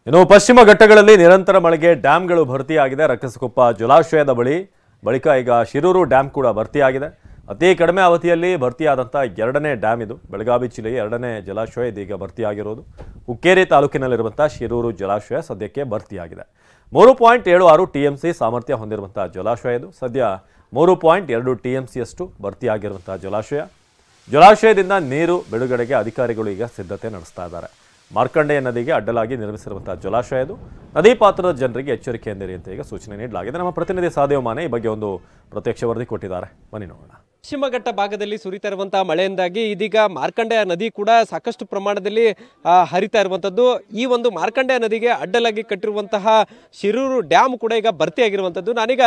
ಇನ್ನು ಪಶ್ಚಿಮ ಘಟ್ಟಗಳಲ್ಲಿ ನಿರಂತರ ಮಳೆಗೆ ಡ್ಯಾಂಗಳು ಭರ್ತಿಯಾಗಿದೆ. ರಕ್ಕಸಕೊಪ್ಪ ಜಲಾಶಯದ ಬಳಿಕ ಈಗ ಶಿರೂರು ಡ್ಯಾಂ ಕೂಡ ಭರ್ತಿಯಾಗಿದೆ. ಅತಿ ಕಡಿಮೆ ಅವಧಿಯಲ್ಲಿ ಭರ್ತಿಯಾದಂಥ ಎರಡನೇ ಡ್ಯಾಮ್ ಇದು. ಬೆಳಗಾವಿ ಜಿಲ್ಲೆಯ ಎರಡನೇ ಜಲಾಶಯ ಇದೀಗ ಭರ್ತಿಯಾಗಿರೋದು. ಹುಕ್ಕೇರಿ ತಾಲೂಕಿನಲ್ಲಿರುವಂಥ ಶಿರೂರು ಜಲಾಶಯ ಸದ್ಯಕ್ಕೆ ಭರ್ತಿಯಾಗಿದೆ. 3.76 TMC ಸಾಮರ್ಥ್ಯ ಹೊಂದಿರುವಂಥ ಜಲಾಶಯ ಇದು. ಸದ್ಯ 3.2 TMC ಅಷ್ಟು ಭರ್ತಿಯಾಗಿರುವಂಥ ಜಲಾಶಯದಿಂದ ನೀರು ಬಿಡುಗಡೆಗೆ ಅಧಿಕಾರಿಗಳು ಈಗ ಸಿದ್ಧತೆ ನಡೆಸ್ತಾ ಇದ್ದಾರೆ. ಮಾರ್ಕಂಡೇಯ ನದಿಗೆ ಅಡ್ಡಲಾಗಿ ನಿರ್ಮಿಸಿರುವಂತಹ ಜಲಾಶಯ ಇದು. ನದಿ ಪಾತ್ರದ ಜನರಿಗೆ ಎಚ್ಚರಿಕೆಯಿಂದಿರಿ ಅಂತ ಈಗ ಸೂಚನೆ ನೀಡಲಾಗಿದೆ. ನಮ್ಮ ಪ್ರತಿನಿಧಿ ಸಾದೇವ್ ಮಾನೆ ಈ ಬಗ್ಗೆ ಒಂದು ಪ್ರತ್ಯಕ್ಷ ವರದಿ ಕೊಟ್ಟಿದ್ದಾರೆ. ಬನ್ನಿ ನೋಡೋಣ. ಪಶ್ಚಿಮ ಘಟ್ಟ ಭಾಗದಲ್ಲಿ ಸುರಿತಾ ಇರುವಂತಹ ಮಳೆಯಿಂದಾಗಿ ಇದೀಗ ಮಾರ್ಕಂಡೇಯ ನದಿ ಕೂಡ ಸಾಕಷ್ಟು ಪ್ರಮಾಣದಲ್ಲಿ ಹರಿತಾ ಇರುವಂತದ್ದು. ಈ ಒಂದು ಮಾರ್ಕಂಡೇಯ ನದಿಗೆ ಅಡ್ಡಲಾಗಿ ಕಟ್ಟಿರುವಂತಹ ಶಿರೂರು ಡ್ಯಾಮ್ ಕೂಡ ಈಗ ಭರ್ತಿಯಾಗಿರುವಂತದ್ದು. ನಾನೀಗ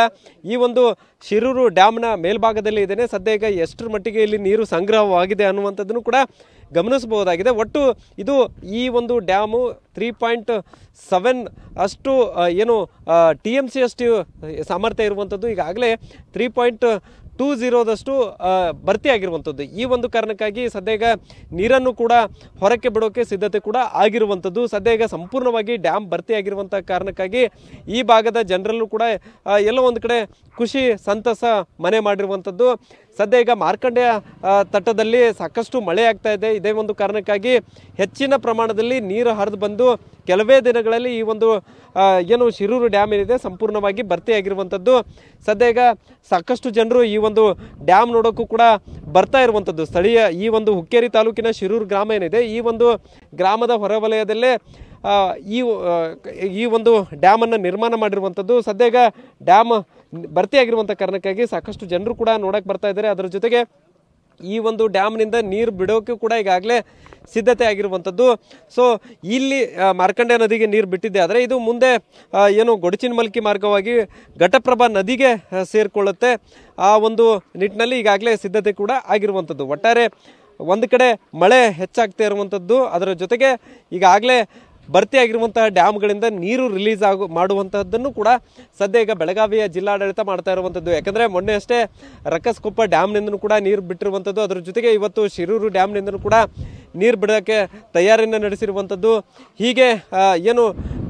ಈ ಒಂದು ಶಿರೂರು ಡ್ಯಾಮ್ನ ಮೇಲ್ಭಾಗದಲ್ಲಿ ಇದ್ದೇನೆ. ಸದ್ಯ ಈಗ ಎಷ್ಟರ ಮಟ್ಟಿಗೆ ಇಲ್ಲಿ ನೀರು ಸಂಗ್ರಹವಾಗಿದೆ ಅನ್ನುವಂಥದ್ದನ್ನು ಕೂಡ ಗಮನಿಸಬಹುದಾಗಿದೆ. ಒಟ್ಟು ಇದು ಈ ಒಂದು ಡ್ಯಾಮು 3.7 ಅಷ್ಟು ಏನು TMC ಅಷ್ಟು ಸಾಮರ್ಥ್ಯ ಇರುವಂಥದ್ದು. ಈಗಾಗಲೇ 3.20 ಭರ್ತಿಯಾಗಿರುವಂಥದ್ದು. ಈ ಒಂದು ಕಾರಣಕ್ಕಾಗಿ ಸದ್ಯ ಈಗ ನೀರನ್ನು ಕೂಡ ಹೊರಕ್ಕೆ ಬಿಡೋಕೆ ಸಿದ್ಧತೆ ಕೂಡ ಆಗಿರುವಂಥದ್ದು. ಸದ್ಯ ಈಗ ಸಂಪೂರ್ಣವಾಗಿ ಡ್ಯಾಮ್ ಭರ್ತಿಯಾಗಿರುವಂಥ ಕಾರಣಕ್ಕಾಗಿ ಈ ಭಾಗದ ಜನರಲ್ಲೂ ಕೂಡ ಎಲ್ಲೋ ಒಂದು ಕಡೆ ಖುಷಿ ಸಂತಸ ಮನೆ ಮಾಡಿರುವಂಥದ್ದು. ಸದ್ಯ ಈಗ ಮಾರ್ಕಂಡೇಯ ತಟ್ಟದಲ್ಲಿ ಸಾಕಷ್ಟು ಮಳೆ ಆಗ್ತಾ ಇದೆ. ಇದೇ ಒಂದು ಕಾರಣಕ್ಕಾಗಿ ಹೆಚ್ಚಿನ ಪ್ರಮಾಣದಲ್ಲಿ ನೀರು ಹರಿದು ಬಂದು ಕೆಲವೇ ದಿನಗಳಲ್ಲಿ ಈ ಒಂದು ಏನು ಶಿರೂರು ಡ್ಯಾಮ್ ಏನಿದೆ ಸಂಪೂರ್ಣವಾಗಿ ಭರ್ತಿಯಾಗಿರುವಂಥದ್ದು. ಸದ್ಯ ಈಗ ಸಾಕಷ್ಟು ಜನರು ಈ ಒಂದು ಡ್ಯಾಮ್ ನೋಡೋಕ್ಕೂ ಕೂಡ ಬರ್ತಾ ಇರುವಂಥದ್ದು. ಸ್ಥಳೀಯ ಈ ಒಂದು ಹುಕ್ಕೇರಿ ತಾಲೂಕಿನ ಶಿರೂರು ಗ್ರಾಮ ಏನಿದೆ ಈ ಒಂದು ಗ್ರಾಮದ ಹೊರವಲಯದಲ್ಲೇ ಈ ಒಂದು ಡ್ಯಾಮನ್ನು ನಿರ್ಮಾಣ ಮಾಡಿರುವಂಥದ್ದು. ಸದ್ಯ ಈಗ ಡ್ಯಾಮ್ ಭರ್ತಿಯಾಗಿರುವಂಥ ಕಾರಣಕ್ಕಾಗಿ ಸಾಕಷ್ಟು ಜನರು ಕೂಡ ನೋಡಕ್ಕೆ ಬರ್ತಾ ಇದ್ದಾರೆ. ಅದರ ಜೊತೆಗೆ ಈ ಒಂದು ಡ್ಯಾಮ್ನಿಂದ ನೀರು ಬಿಡೋಕೆ ಕೂಡ ಈಗಾಗಲೇ ಸಿದ್ಧತೆ ಆಗಿರುವಂಥದ್ದು. ಸೊ ಇಲ್ಲಿ ಮಾರ್ಕಂಡೇಯ ನದಿಗೆ ನೀರು ಬಿಟ್ಟಿದೆ. ಆದರೆ ಇದು ಮುಂದೆ ಏನು ಗೊಡಚಿನಮಲ್ಕಿ ಮಾರ್ಗವಾಗಿ ಘಟಪ್ರಭಾ ನದಿಗೆ ಸೇರಿಕೊಳ್ಳುತ್ತೆ. ಆ ಒಂದು ನಿಟ್ಟಿನಲ್ಲಿ ಈಗಾಗಲೇ ಸಿದ್ಧತೆ ಕೂಡ ಆಗಿರುವಂಥದ್ದು. ಒಟ್ಟಾರೆ ಒಂದು ಕಡೆ ಮಳೆ ಹೆಚ್ಚಾಗ್ತಾ ಇರುವಂಥದ್ದು, ಅದರ ಜೊತೆಗೆ ಈಗಾಗಲೇ ಭರ್ತಿಯಾಗಿರುವಂತಹ ಡ್ಯಾಮ್ಗಳಿಂದ ನೀರು ರಿಲೀಸ್ ಮಾಡುವಂತಹದ್ದನ್ನು ಕೂಡ ಸದ್ಯ ಈಗ ಬೆಳಗಾವಿಯ ಜಿಲ್ಲಾಡಳಿತ ಮಾಡ್ತಾ ಇರುವಂಥದ್ದು. ಯಾಕಂದರೆ ಮೊನ್ನೆ ಅಷ್ಟೇ ರಕ್ಕಸಕೊಪ್ಪ ಡ್ಯಾಮ್ನಿಂದನೂ ಕೂಡ ನೀರು ಬಿಟ್ಟಿರುವಂಥದ್ದು. ಅದರ ಜೊತೆಗೆ ಇವತ್ತು ಶಿರೂರು ಡ್ಯಾಮ್ನಿಂದನೂ ಕೂಡ ನೀರು ಬಿಡೋಕ್ಕೆ ತಯಾರಿಯನ್ನು ನಡೆಸಿರುವಂಥದ್ದು. ಹೀಗೆ ಏನು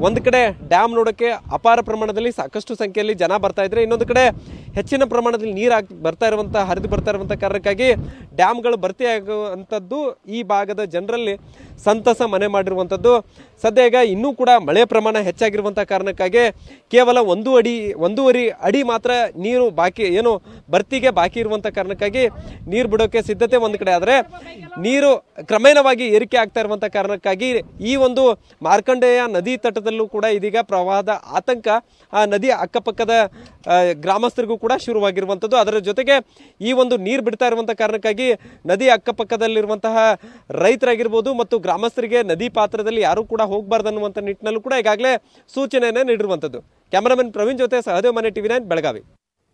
ಒಂದು ಕಡೆ ಡ್ಯಾಮ್ ನೋಡೋಕ್ಕೆ ಅಪಾರ ಪ್ರಮಾಣದಲ್ಲಿ ಸಾಕಷ್ಟು ಸಂಖ್ಯೆಯಲ್ಲಿ ಜನ ಬರ್ತಾ ಇದ್ರೆ, ಇನ್ನೊಂದು ಕಡೆ ಹೆಚ್ಚಿನ ಪ್ರಮಾಣದಲ್ಲಿ ನೀರು ಹರಿದು ಬರ್ತಾ ಇರುವಂಥ ಕಾರಣಕ್ಕಾಗಿ ಡ್ಯಾಮ್ಗಳು ಭರ್ತಿಯಾಗುವಂಥದ್ದು ಈ ಭಾಗದ ಜನರಲ್ಲಿ ಸಂತಸ ಮನೆ ಮಾಡಿರುವಂಥದ್ದು. ಸದ್ಯ ಈಗ ಇನ್ನೂ ಕೂಡ ಮಳೆ ಪ್ರಮಾಣ ಹೆಚ್ಚಾಗಿರುವಂಥ ಕಾರಣಕ್ಕಾಗಿ ಕೇವಲ 1.5 ಅಡಿ ಮಾತ್ರ ನೀರು ಭರ್ತಿಗೆ ಬಾಕಿ ಇರುವಂಥ ಕಾರಣಕ್ಕಾಗಿ ನೀರು ಬಿಡೋಕೆ ಸಿದ್ಧತೆ ಒಂದು ಕಡೆ. ಆದರೆ ನೀರು ಕ್ರಮೇಣವಾಗಿ ಏರಿಕೆ ಆಗ್ತಾ ಇರುವಂಥ ಕಾರಣಕ್ಕಾಗಿ ಈ ಒಂದು ಮಾರ್ಕಂಡೇಯ ನದಿ ತಟದಲ್ಲೂ ಕೂಡ ಇದೀಗ ಪ್ರವಾಹದ ಆತಂಕ ಆ ನದಿ ಅಕ್ಕಪಕ್ಕದ ಗ್ರಾಮಸ್ಥರಿಗೂ ಕೂಡ ಶುರುವಾಗಿರುವಂಥದ್ದು. ಅದರ ಜೊತೆಗೆ ಈ ಒಂದು ನೀರು ಬಿಡ್ತಾ ಇರುವಂಥ ಕಾರಣಕ್ಕಾಗಿ ನದಿ ಅಕ್ಕಪಕ್ಕದಲ್ಲಿರುವಂತಹ ರೈತರಾಗಿರ್ಬೋದು ಮತ್ತು ಗ್ರಾಮಸ್ಥರಿಗೆ ನದಿ ಪಾತ್ರದಲ್ಲಿ ಯಾರೂ ಕೂಡ ಹೋಗಬಾರ್ದು ಅನ್ನುವಂಥ ನಿಟ್ಟಿನಲ್ಲೂ ಕೂಡ ಈಗಾಗಲೇ ಸೂಚನೆಯನ್ನು ನೀಡಿರುವಂಥದ್ದು. ಕ್ಯಾಮರಾಮನ್ ಪ್ರವೀಣ್ ಜೊತೆ ಸಹದೇವ್ ಮನೆ TV9 ಬೆಳಗಾವಿ.